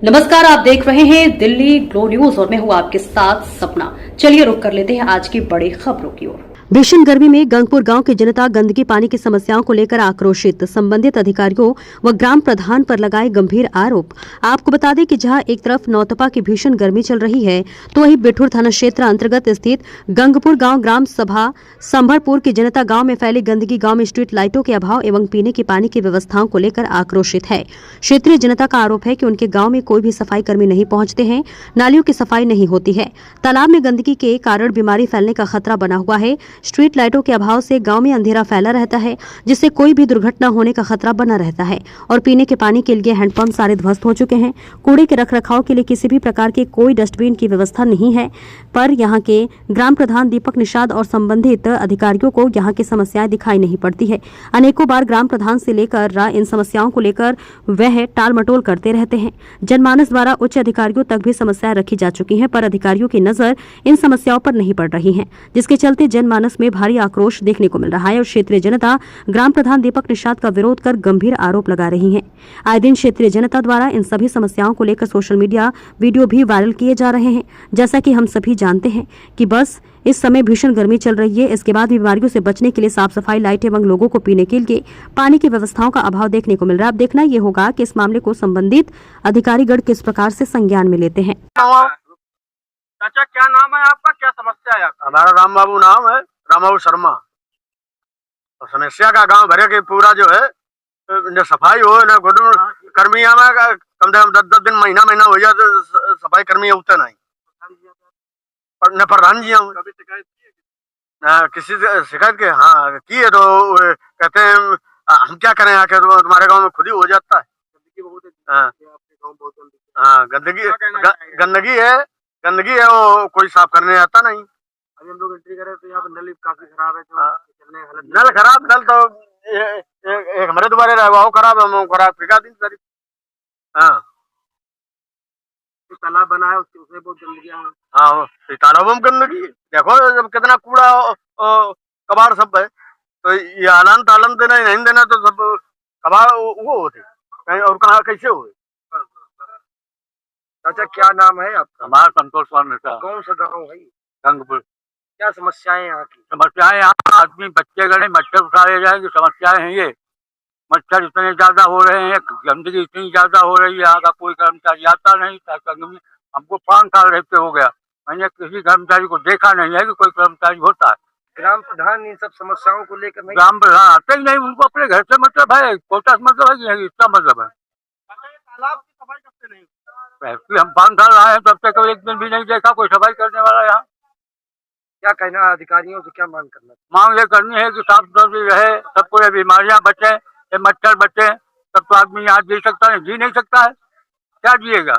नमस्कार, आप देख रहे हैं दिल्ली ग्लो न्यूज और मैं हूं आपके साथ सपना। चलिए रुक कर लेते हैं आज की बड़ी खबरों की ओर। भीषण गर्मी में गंगपुर गांव की जनता गंदगी पानी की समस्याओं को लेकर आक्रोशित, संबंधित अधिकारियों व ग्राम प्रधान पर लगाए गंभीर आरोप। आपको बता दें कि जहां एक तरफ नौतपा की भीषण गर्मी चल रही है, तो वहीं बिठूर थाना क्षेत्र अंतर्गत स्थित गंगपुर गांव ग्राम सभा संभरपुर की जनता गांव में फैली गंदगी, गांव में स्ट्रीट लाइटों के अभाव एवं पीने के पानी की व्यवस्थाओं को लेकर आक्रोशित है। क्षेत्रीय जनता का आरोप है कि उनके गाँव में कोई भी सफाई कर्मी नहीं पहुंचते हैं, नालियों की सफाई नहीं होती है, तालाब में गंदगी के कारण बीमारी फैलने का खतरा बना हुआ है। स्ट्रीट लाइटों के अभाव से गांव में अंधेरा फैला रहता है, जिससे कोई भी दुर्घटना होने का खतरा बना रहता है। और पीने के पानी के लिए हैंडपंप सारे ध्वस्त हो चुके हैं। कूड़े के रखरखाव के लिए किसी भी प्रकार के कोई डस्टबिन की व्यवस्था नहीं है। पर यहां के ग्राम प्रधान दीपक निषाद और संबंधित अधिकारियों को यहां की समस्याएं दिखाई नहीं पड़ती है। अनेकों बार ग्राम प्रधान से लेकर इन समस्याओं को लेकर वह टाल मटोल करते रहते हैं। जनमानस द्वारा उच्च अधिकारियों तक भी समस्याएं रखी जा चुकी हैं, पर अधिकारियों की नजर इन समस्याओं पर नहीं पड़ रही है, जिसके चलते जनमानस में भारी आक्रोश देखने को मिल रहा है। और क्षेत्रीय जनता ग्राम प्रधान दीपक निषाद का विरोध कर गंभीर आरोप लगा रही है। आए दिन क्षेत्रीय जनता द्वारा इन सभी समस्याओं को लेकर सोशल मीडिया वीडियो भी वायरल किए जा रहे हैं। जैसा कि हम सभी जानते हैं कि बस इस समय भीषण गर्मी चल रही है, इसके बाद भी बीमारियों से बचने के लिए साफ सफाई, लाइट एवं लोगों को पीने के लिए पानी की व्यवस्थाओं का अभाव देखने को मिल रहा है। अब देखना ये होगा कि इस मामले को संबंधित अधिकारीगण किस प्रकार से संज्ञान में लेते हैं। चाचा, क्या नाम है आपका, क्या समस्या है आपका? हमारा राम बाबू नाम है, राम बाबू शर्मा। और समस्या का गांव भरे के पूरा जो है न सफाई हो न खुद कर्मिया में कम से कम 10-10 दिन महीना हो जाए तो सफाई कर्मी होते नहीं। न प्रधान जी हूँ किसी से शिकायत के हाँ की है, तो कहते हैं हम क्या करें, आके तो तुम्हारे गांव में खुद ही हो जाता है। हाँ गंदगी है वो कोई साफ करने आता नहीं। अभी हम लोग एंट्री करें तो यहाँ पर नल काफी खराब है, नल खराब, नल तो एक हमारे दोबारा रहा वो खराब है, खराब फिका दी सारी। हाँ तालाब बना है उसमें बहुत गंदगी है। हाँ तालाबों में गंदगी देखो, जब कितना कूड़ा कबाड़ सब है, तो ये आलन तालन देना नहीं देना तो सब कबाड़ वो होते कहीं और कहाँ कैसे हुए। चाचा, क्या नाम है आपका? हमारा संतोष नेता। कौन सा गाँव है? गंगपुर। क्या समस्याएं यहाँ की? समस्याएं यहाँ आदमी बच्चे गए मच्छर उठाए जाएंगे, समस्याएं हैं ये। मच्छर इतने ज्यादा हो रहे हैं, गंदगी इतनी ज्यादा हो रही है, यहाँ का कोई कर्मचारी आता नहीं। हमको 5 साल रहते हो गया, मैंने किसी कर्मचारी को देखा नहीं है कि कोई कर्मचारी होता है। ग्राम प्रधान इन सब समस्याओं को लेकर नहीं? ग्राम प्रधान आते ही नहीं, उनको अपने घर से मतलब है, कोटा से मतलब है, इसका मतलब है। तालाब की सफाई कब से नहीं? हम 5 साल आए हैं, तब तक एक दिन भी नहीं देखा कोई सफाई करने वाला यहाँ। क्या कहना अधिकारियों से, क्या मांग करना? मांग ये करनी है कि साफ सुथरी रहे, सबको ये बीमारियां बचे, ये मच्छर बचे, तब तो आदमी यहाँ जी सकता है, जी नहीं सकता है, क्या जिएगा।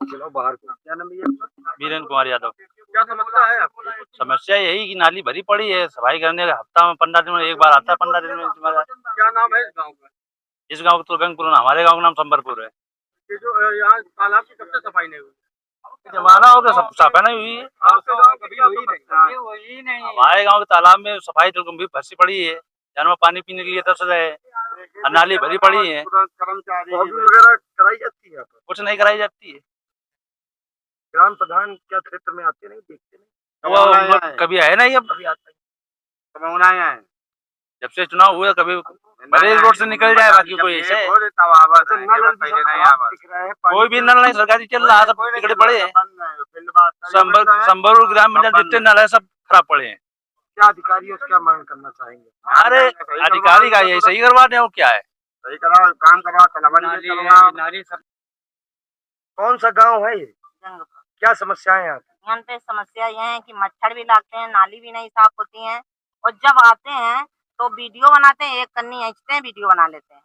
चलो बाहर को। क्या नाम है? वीरेंद्र कुमार यादव। क्या समस्या है आपको? समस्या यही कि नाली भरी पड़ी है, सफाई करने का हफ्ता में 15 दिन में एक बार आता है, 15 दिन में। क्या नाम है इस गाँव का? इस गांव तो गंगपुर, हमारे गांव का नाम संबरपुर है। ये जो यहाँ तालाब की कब से सफाई नहीं हुई? जमाना हो गया, सब सफाई नहीं हुई है। आपके गाँव कभी हुई नहीं? हमारे गांव के तालाब में सफाई तो गंभीर फंसी पड़ी है, जानवर पानी पीने के लिए तरस रहे हैं, नाली भरी पड़ी है। कर्मचारी वगैरह कराई जाती है? कुछ नहीं कराई जाती है। ग्राम प्रधान क्या क्षेत्र में आते नहीं, देखते नहीं? वो कभी आए नहीं, अब कभी आता है। जब से चुनाव हुआ कभी भले रोड से निकल जाए, बाकी कोई ऐसे कोई भी नल नहीं सरकारी चल रहा है, सब बिगड़े पड़े हैं। संबरूर ग्राम में जितने नल है सब खराब पड़े हैं। क्या अधिकारियों से क्या मांग करना चाहेंगे? अरे अधिकारी का यही सही करवा दें, वो क्या है, सही करा, काम करवा। कौन सा गांव है ये? क्या समस्याएं हैं यहाँ पे? समस्या यह है कि मच्छर भी लागते हैं, नाली भी नहीं साफ होती है, और जब आते हैं तो वीडियो बनाते हैं, एक कन्नी खींचते हैं, वीडियो बना लेते हैं,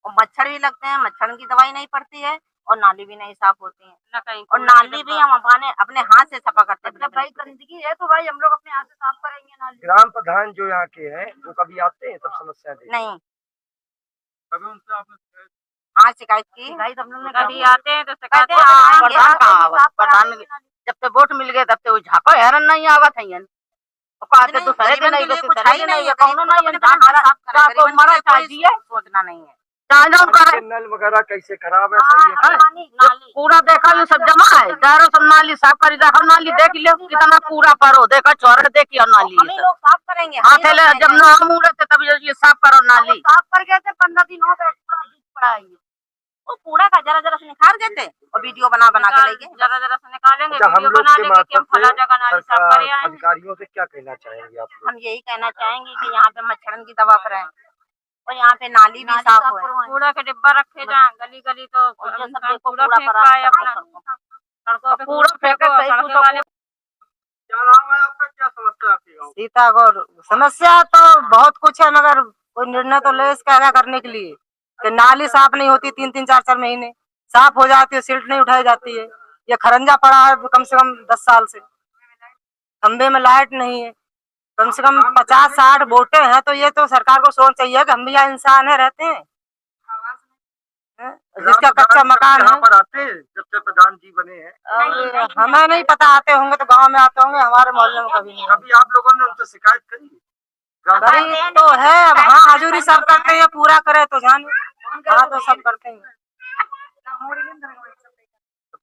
और मच्छर भी लगते हैं, मच्छर की दवाई नहीं पड़ती है, और नाली भी नहीं साफ होती है। और नाली भी हम अपने हाथ से सफा करते हैं। भाई गंदगी है तो भाई हम लोग अपने हाथ से साफ करेंगे नाली। ग्राम प्रधान जो यहाँ के हैं वो कभी आते हैं सब समस्या नहीं, कभी उनसे आपने? हाँ शिकायत की, कभी आते हैं तो शिकायत प्रधान जब से वोट मिल गए तब से वो झाको हैरान नहीं आवत है, सोचना नहीं है। नालियों का है। नल वगैरह कैसे खराब है, सही है? नाली पूरा देखा ये सब जमा है, दारो सब नाली साफ करी देखो, नाली देख लियो कितना पूरा परो, देखो छोड़ देखियो नाली। हम ही लोग साफ करेंगे, हाथ ले जब ना हम उड़े थे तब ये साफ करो नाली। साफ कर गए थे 15 दिन हो गए, पड़ा है ये। वो कूड़ा का जरा जरा से निकाल देते और वीडियो बना बना के लेके जरा जरा से निकालेंगे, अच्छा, हम वीडियो लोग बना के लेंगे कि हम मार्फत फला से जगह नाली साफ सरकार करे आए। अधिकारियों से क्या कहना चाहेंगे आप लोग? हम यही कहना चाहेंगे कि यहाँ पे मच्छरन की दवा करें और यहाँ पे नाली भी साफ हो, कूड़ा के डिब्बा रखे जाए गली गली, तो कूड़ा फेंक पाए अपना सड़कों पे कूड़ा फेंको। सड़कों वाले क्या नाम है आपका, क्या समस्या है आपकी गाँव? सीता गौर। समस्या तो बहुत कुछ है, मगर कोई निर्णय तो ले इसका क्या करने के लिए कि नाली साफ नहीं होती, 3-3 4-4 महीने साफ हो जाती है, सिल्ट नहीं उठाई जाती है। ये खरंजा पड़ा है कम से कम 10 साल से, खंबे में लाइट नहीं है, कम से कम 50-60 बोटे हैं। तो ये तो सरकार को सोचना चाहिए कि हम भी यहाँ इंसान है, रहते हैं, जिसका कच्चा मकान है। यहाँ पर आते हैं जब से प्रधान जी बने हैं? अब हमें नहीं पता, आते होंगे तो गांव में आते होंगे, हमारे मोहल्ले में कभी नहीं। कभी आप लोगों ने उनसे शिकायत करी? गरीब तो है, अब हाँ हजूरी सब करते हैं, पूरा करे तो जान, हाँ तो सब करते हैं,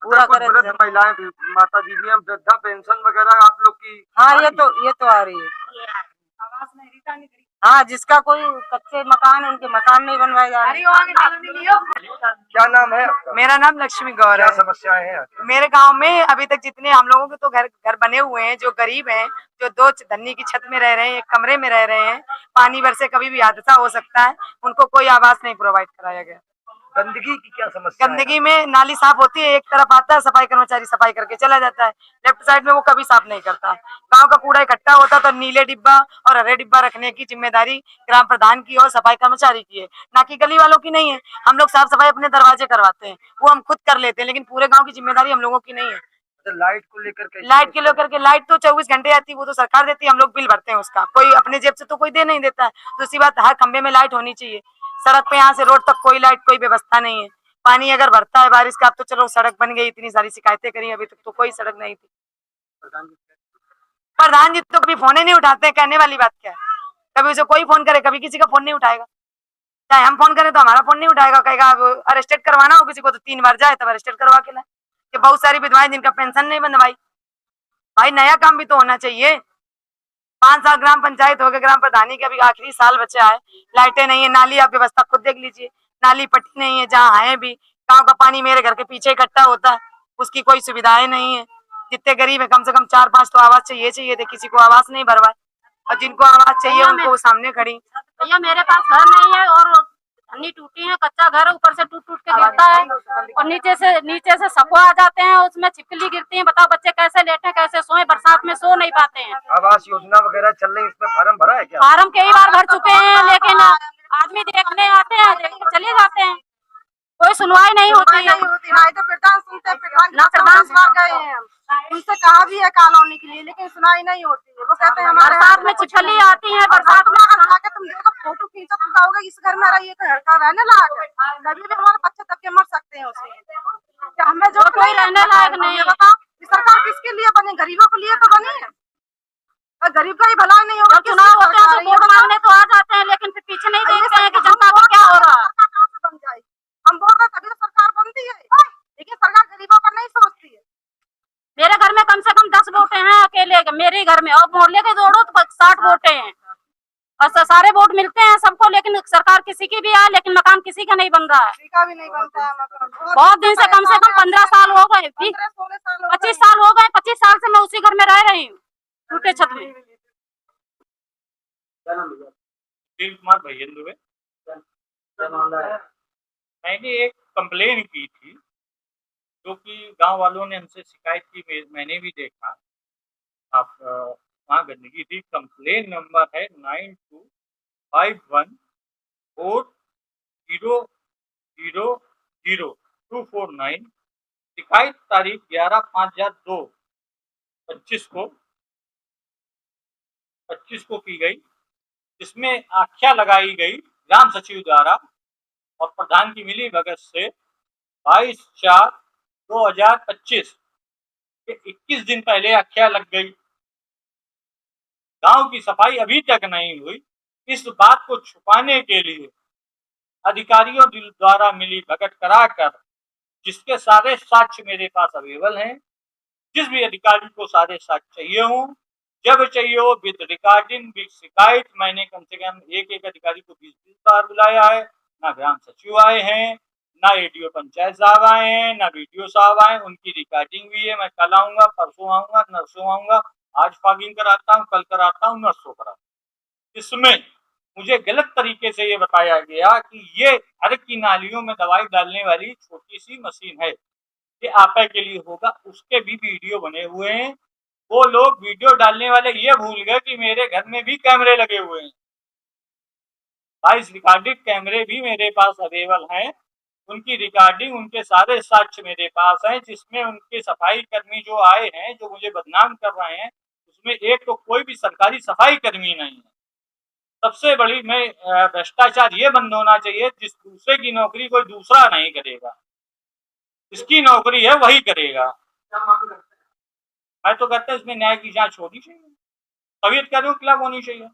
पूरा करे तो वृद्ध जान। महिलाएं भी, माता जी भी हैं, वृद्धा पेंशन वगैरह आप लोग की? हाँ ये तो आ रही है। हाँ जिसका कोई कच्चे मकान है, उनके मकान नहीं बनवाए जा रहे। क्या नाम है आपका? मेरा नाम लक्ष्मी गौर क्या है। समस्याएं हैं? मेरे गांव में अभी तक जितने हम लोगों के तो घर बने हुए हैं, जो गरीब हैं, जो 2 धन्नी की छत में रह रहे हैं, एक कमरे में रह रहे हैं, पानी भर से कभी भी हादसा हो सकता है, उनको कोई आवास नहीं प्रोवाइड कराया गया। गंदगी की क्या समस्या है? गंदगी में नाली साफ होती है, एक तरफ आता है, सफाई कर्मचारी सफाई करके चला जाता है, लेफ्ट साइड में वो कभी साफ नहीं करता। गांव का कूड़ा इकट्ठा होता तो नीले डिब्बा और हरे डिब्बा रखने की जिम्मेदारी ग्राम प्रधान की और सफाई कर्मचारी की है, ना कि गली वालों की नहीं है। हम लोग साफ सफाई अपने दरवाजे करवाते हैं, वो हम खुद कर लेते हैं, लेकिन पूरे गाँव की जिम्मेदारी हम लोगों की नहीं है। तो लाइट को लेकर के? लाइट के लेकर के, लाइट तो 24 घंटे आती है, वो तो सरकार देती है, हम लोग बिल भरते हैं उसका, कोई अपने जेब से तो कोई दे नहीं देता है। दूसरी बात, हर खंबे में लाइट होनी चाहिए। सड़क पे यहाँ से रोड तक कोई लाइट, कोई व्यवस्था नहीं है। पानी अगर भरता है बारिश का, अब तो चलो सड़क बन गई, इतनी सारी शिकायतें करी, अभी तक तो कोई सड़क नहीं थी। प्रधान जी तो कभी फोन ही नहीं उठाते हैं, कहने वाली बात क्या है। कभी उसे कोई फोन करे, कभी किसी का फोन नहीं उठाएगा, चाहे हम फोन करें तो हमारा फोन नहीं उठाएगा, कहेगा अरेस्टेड करवाना हो किसी को तो 3 बार जाए तब अरेस्टेड करवा के लाए। कि बहुत सारी विधवाएं जिनका पेंशन नहीं बनवाई, भाई नया काम भी तो होना चाहिए। 5 साल ग्राम पंचायत हो गए, ग्राम प्रधानी के अभी आखिरी साल बचा है, लाइटें नहीं है, नाली आप व्यवस्था खुद देख लीजिए, नाली पट्टी नहीं है, जहाँ है भी गाँव का पानी मेरे घर के पीछे इकट्ठा होता है, उसकी कोई सुविधाएं नहीं है। जितने गरीब है कम से कम 4-5 तो आवास चाहिए थे, किसी को आवास नहीं भरवाए, और जिनको आवास चाहिए उनको सामने खड़ी। भैया मेरे पास घर नहीं है और धन्नी टूटी है, कच्चा घर है, ऊपर से टूट टूट के गिरता है और नीचे से सफुआ आ जाते हैं, उसमें छिपकली गिरती है। बताओ बच्चे कैसे लेटे, कैसे सोए, बरसात में सो नहीं पाते हैं। आवास योजना वगैरह चल रही है, इसमें फार्म भरा है क्या? फार्म कई बार भर चुके हैं, लेकिन आदमी देखने आते हैं, देख के चले जाते हैं, कोई सुनवाई नहीं होती है। तो प्रधान सुनते हैं, प्रधान गए हैं, उनसे कहा भी है कॉलोनी के लिए, लेकिन सुनाई नहीं होती है। वो कहते हैं हमारे बरसात में छिछली आती है, बरसात में जाके तुम देखो, फोटो खींचो, तुम कहोगे इस घर में रहिए तो लड़का रहने लायक है, कभी भी हमारे बच्चे तब के मर सकते हैं उसमें। क्या हमें जो कोई रहने लायक नहीं है। बताओ सरकार किसके लिए बनी? गरीबों के लिए तो बनी है, और गरीब का ही भला नहीं होगा। जब चुनाव होते हैं तो वोट मांगने तो आ जाते हैं, लेकिन फिर पीछे नहीं देखते हैं कि जनता को क्या हो रहा है। कहाँ से बन जाएगी? हम बोल रहे तभी तो सरकार बनती है, लेकिन सरकार गरीबों का नहीं सोचती है। मेरे घर में कम से कम 10 वोटे हैं अकेले, मेरे घर में, और मोहल्ले के जोड़ो तो 60 वोटे हैं, और सारे वोट मिलते हैं सबको, लेकिन सरकार किसी की भी है, लेकिन मकान किसी का नहीं बन रहा है। किसी का भी नहीं बनता है मकान। बहुत दिन से, कम 15 साल हो गए, 15-16 साल 25 साल हो गए, 25 साल से मैं उसी घर में रह रही हूँ, टूटे छत में। सुशील कुमार भैयन दुबे। मैंने एक कंप्लेन की थी, जो कि गांव वालों ने हमसे शिकायत की, मैंने भी देखा आप वहाँ गंदगी थी। कंप्लेन नंबर है 9251400249। शिकायत तारीख 11/5/2025 को की गई, जिसमें आख्या लगाई गई ग्राम सचिव द्वारा और प्रधान की मिली भगत से 22/4/2025 के 21 दिन पहले आख्या लग गई। गांव की सफाई अभी तक नहीं हुई। इस बात को छुपाने के लिए अधिकारियों द्वारा मिली भगत कराकर, जिसके सारे साक्ष्य मेरे पास अवेलेबल हैं। जिस भी अधिकारी को सारे साक्ष्य चाहिए हो, जब चाहिए हो, विद रिकॉर्डिंग, विद शिकायत, मैंने कम से कम एक अधिकारी को 20 बार बुलाया है। ना ग्राम सचिव आए हैं, ना एडीओ पंचायत साहब आए हैं, ना बीडीओ साहब आए। उनकी रिकॉर्डिंग भी है। मैं कल आऊंगा, परसों आऊंगा, नरसों आऊंगा, आज फॉगिंग कराता हूँ, कल कराता हूँ, नरसों कराता हूँ। इसमें मुझे गलत तरीके से ये बताया गया कि ये घर की नालियों में दवाई डालने वाली छोटी सी मशीन है, ये आपे के लिए होगा। उसके भी वीडियो बने हुए हैं। वो लोग वीडियो डालने वाले ये भूल गए कि मेरे घर में भी कैमरे लगे हुए हैं। 22 रिकॉर्डेड कैमरे भी मेरे पास अवेलेबल हैं। उनकी रिकॉर्डिंग, उनके सारे साक्ष्य मेरे पास हैं, जिसमें उनके सफाई कर्मी जो आए हैं, जो मुझे बदनाम कर रहे हैं, उसमें एक तो कोई भी सरकारी सफाई कर्मी नहीं है। सबसे बड़ी में भ्रष्टाचार ये बंद होना चाहिए, जिस दूसरे की नौकरी कोई दूसरा नहीं करेगा, इसकी नौकरी है वही करेगा। मैं तो कहता हूँ इसमें न्याय की जांच होनी चाहिए, सभी अधिकारियों के खिलाफ होनी चाहिए।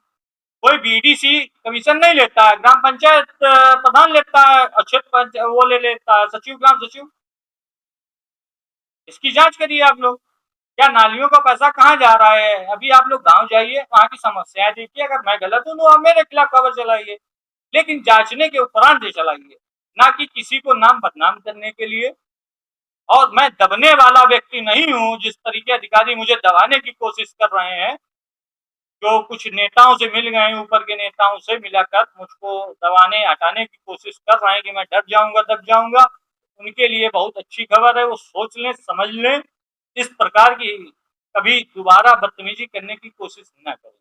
कोई बीडीसी कमीशन नहीं लेता है, ग्राम पंचायत प्रधान लेता है, और क्षेत्र वो ले लेता है, सचिव, ग्राम सचिव। इसकी जांच करिए आप लोग, क्या नालियों का पैसा कहाँ जा रहा है। अभी आप लोग गांव जाइए, वहां की समस्याएं देखिए। अगर मैं गलत हूं तो आप मेरे खिलाफ खबर चलाइए, लेकिन जांचने के उपरांत ही चलाइए, ना कि किसी को नाम बदनाम करने के लिए। और मैं दबने वाला व्यक्ति नहीं हूं। जिस तरीके अधिकारी मुझे दबाने की कोशिश कर रहे हैं, जो कुछ नेताओं से मिल गए, ऊपर के नेताओं से मिलाकर मुझको दबाने, हटाने की कोशिश कर रहे हैं कि मैं डर जाऊंगा, दब जाऊंगा, उनके लिए बहुत अच्छी खबर है। वो सोच लें, समझ लें, इस प्रकार की कभी दोबारा बदतमीजी करने की कोशिश न करें।